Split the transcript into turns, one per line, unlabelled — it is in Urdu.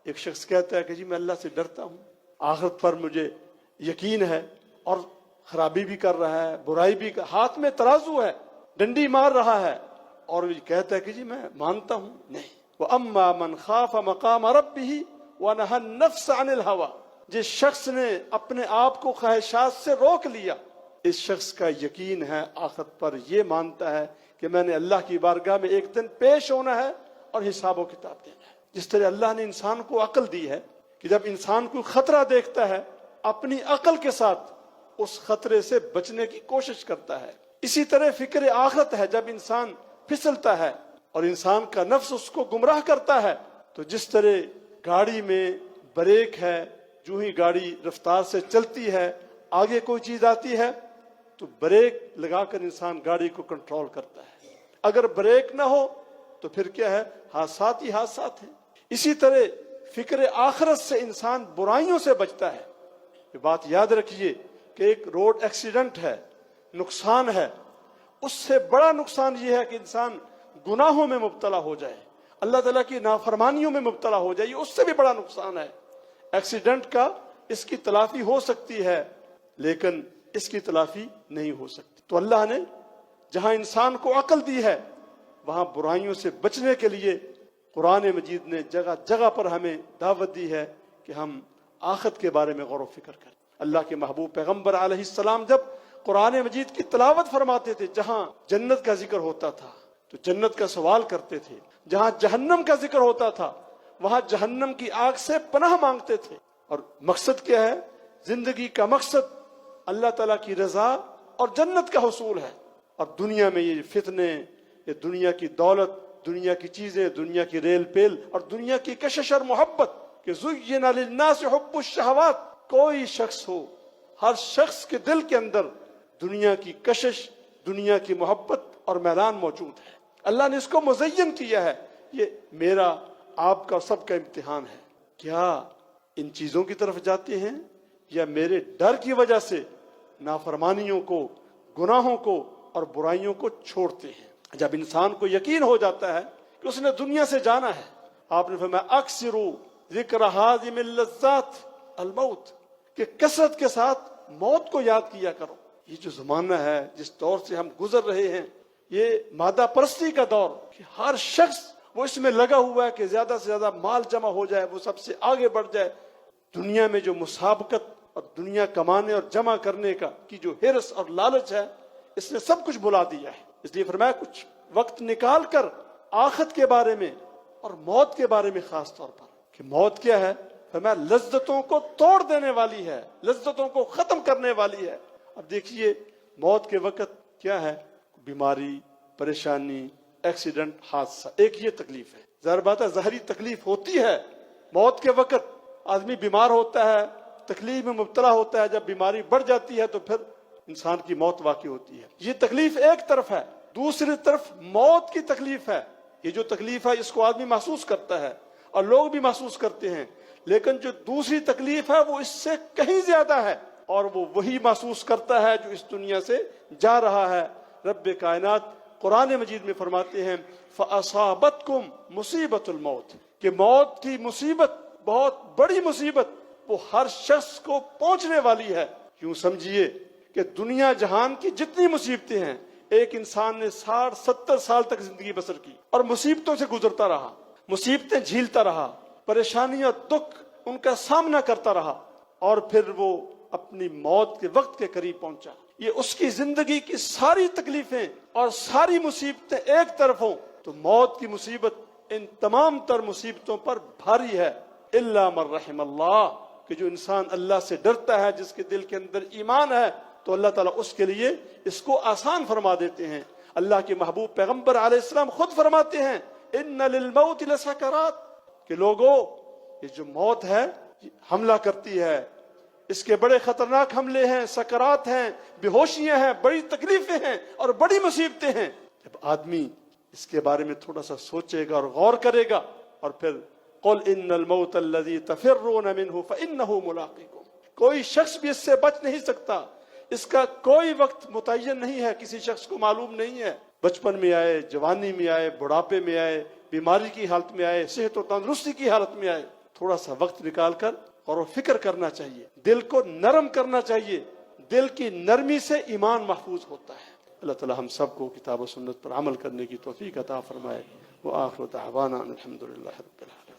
ایک شخص کہتا ہے کہ جی میں اللہ سے ڈرتا ہوں، آخرت پر مجھے یقین ہے، اور خرابی بھی کر رہا ہے، برائی بھی ہاتھ میں ترازو ہے، ڈنڈی مار رہا ہے، اور وہ کہتا ہے کہ جی میں مانتا ہوں۔ نہیں، وَأَمَّا مَنْ خَافَ مَقَامَ رَبِّهِ وَنَهَى النَّفْسَ عَنِ الْهَوَىٰ، جس شخص نے اپنے آپ کو خواہشات سے روک لیا، اس شخص کا یقین ہے آخرت پر، یہ مانتا ہے کہ میں نے اللہ کی بارگاہ میں ایک دن پیش ہونا ہے اور حساب و کتاب دینا ہے۔ جس طرح اللہ نے انسان کو عقل دی ہے کہ جب انسان کوئی خطرہ دیکھتا ہے اپنی عقل کے ساتھ اس خطرے سے بچنے کی کوشش کرتا ہے، اسی طرح فکر آخرت ہے جب انسان پھسلتا ہے اور انسان کا نفس اس کو گمراہ کرتا ہے، تو جس طرح گاڑی میں بریک ہے، جو ہی گاڑی رفتار سے چلتی ہے آگے کوئی چیز آتی ہے تو بریک لگا کر انسان گاڑی کو کنٹرول کرتا ہے، اگر بریک نہ ہو تو پھر کیا ہے، حادثات ہی حادثات ہیں۔ اسی طرح فکر آخرت سے انسان برائیوں سے بچتا ہے۔ یہ بات یاد رکھیے کہ ایک روڈ ایکسیڈنٹ ہے، نقصان ہے، اس سے بڑا نقصان یہ ہے کہ انسان گناہوں میں مبتلا ہو جائے، اللہ تعالیٰ کی نافرمانیوں میں مبتلا ہو جائے، یہ اس سے بھی بڑا نقصان ہے۔ ایکسیڈنٹ کا اس کی تلافی ہو سکتی ہے لیکن اس کی تلافی نہیں ہو سکتی۔ تو اللہ نے جہاں انسان کو عقل دی ہے وہاں برائیوں سے بچنے کے لیے قرآن مجید نے جگہ جگہ پر ہمیں دعوت دی ہے کہ ہم آخرت کے بارے میں غور و فکر کریں۔ اللہ کے محبوب پیغمبر علیہ السلام جب قرآن مجید کی تلاوت فرماتے تھے، جہاں جنت کا ذکر ہوتا تھا تو جنت کا سوال کرتے تھے، جہاں جہنم کا ذکر ہوتا تھا وہاں جہنم کی آگ سے پناہ مانگتے تھے۔ اور مقصد کیا ہے؟ زندگی کا مقصد اللہ تعالیٰ کی رضا اور جنت کا حصول ہے، اور دنیا میں یہ فتنے، یہ دنیا کی دولت، دنیا کی چیزیں، دنیا کی ریل پیل اور دنیا کی کشش اور محبت کہ زُيِّنَ لِلنَّاسِ حُبُّ الشَّهَوَاتِ، کوئی شخص ہو، ہر شخص کے دل کے اندر دنیا کی کشش، دنیا کی محبت اور میلان موجود ہے۔ اللہ نے اس کو مزین کیا ہے، یہ میرا آپ کا سب کا امتحان ہے، کیا ان چیزوں کی طرف جاتے ہیں یا میرے ڈر کی وجہ سے نافرمانیوں کو، گناہوں کو اور برائیوں کو چھوڑتے ہیں۔ جب انسان کو یقین ہو جاتا ہے کہ اس نے دنیا سے جانا ہے، آپ نے فرمایا اکثروا ذکر ہاضم اللذات الموت، کہ کثرت کے ساتھ موت کو یاد کیا کرو۔ یہ جو زمانہ ہے، جس دور سے ہم گزر رہے ہیں، یہ مادہ پرستی کا دور، کہ ہر شخص وہ اس میں لگا ہوا ہے کہ زیادہ سے زیادہ مال جمع ہو جائے، وہ سب سے آگے بڑھ جائے۔ دنیا میں جو مسابقت اور دنیا کمانے اور جمع کرنے کا کی جو ہرس اور لالچ ہے، اس نے سب کچھ بھلا دیا ہے۔ اس لیے فرمایا کچھ وقت نکال کر آخرت کے بارے میں اور موت کے بارے میں خاص طور پر، کہ موت کیا ہے؟ فرمایا لذتوں کو توڑ دینے والی ہے، لذتوں کو ختم کرنے والی ہے۔ اب دیکھیے موت کے وقت کیا ہے؟ بیماری، پریشانی، ایکسیڈنٹ، حادثہ، ایک یہ تکلیف ہے۔ ظاہر بات ہے ظاہری تکلیف ہوتی ہے، موت کے وقت آدمی بیمار ہوتا ہے، تکلیف میں مبتلا ہوتا ہے، جب بیماری بڑھ جاتی ہے تو پھر انسان کی موت واقع ہوتی ہے۔ یہ تکلیف ایک طرف ہے، دوسری طرف موت کی تکلیف ہے۔ یہ جو تکلیف ہے اس کو آدمی محسوس کرتا ہے اور لوگ بھی محسوس کرتے ہیں، لیکن جو دوسری تکلیف ہے وہ اس سے کہیں زیادہ ہے، اور وہ وہی محسوس کرتا ہے جو اس دنیا سے جا رہا ہے۔ رب کائنات قرآن مجید میں فرماتے ہیں فَأَصَابَتْكُمْ مُصِيبَةُ الْمَوْتِ، کہ موت کی مصیبت، بہت بڑی مصیبت، وہ ہر شخص کو پہنچنے والی ہے۔ یوں سمجھیے کہ دنیا جہان کی جتنی مصیبتیں ہیں، ایک انسان نے 60-70 سال تک زندگی بسر کی اور مصیبتوں سے گزرتا رہا، مصیبتیں جھیلتا رہا، پریشانیاں، دکھ ان کا سامنا کرتا رہا، اور پھر وہ اپنی موت کے وقت کے قریب پہنچا۔ یہ اس کی زندگی کی ساری تکلیفیں اور ساری مصیبتیں ایک طرف ہوں تو موت کی مصیبت ان تمام تر مصیبتوں پر بھاری ہے، الا من رحم اللہ، کہ جو انسان اللہ سے ڈرتا ہے، جس کے دل کے اندر ایمان ہے، تو اللہ تعالیٰ اس کے لیے اس کو آسان فرما دیتے ہیں۔ اللہ کے محبوب پیغمبر علیہ السلام خود فرماتے ہیں ان للموت لسکرات، کہ لوگوں یہ جو موت ہے حملہ کرتی ہے، اس کے بڑے خطرناک حملے ہیں، سکرات ہیں، بے ہوشیاں ہیں، بڑی تکلیفیں ہیں اور بڑی مصیبتیں ہیں۔ جب آدمی اس کے بارے میں تھوڑا سا سوچے گا اور غور کرے گا، اور پھر قل ان الموت الذی تفرون منہ فانہ ملاقیکم، کوئی شخص بھی اس سے بچ نہیں سکتا، اس کا کوئی وقت متعین نہیں ہے، کسی شخص کو معلوم نہیں ہے، بچپن میں آئے، جوانی میں آئے، بڑھاپے میں آئے، بیماری کی حالت میں آئے، صحت و تندرستی کی حالت میں آئے، تھوڑا سا وقت نکال کر غور و فکر کرنا چاہیے، دل کو نرم کرنا چاہیے، دل کی نرمی سے ایمان محفوظ ہوتا ہے۔ اللہ تعالی ہم سب کو کتاب و سنت پر عمل کرنے کی توفیق عطا فرمائے۔ وآخر دعوانا الحمدللہ رب العالمین۔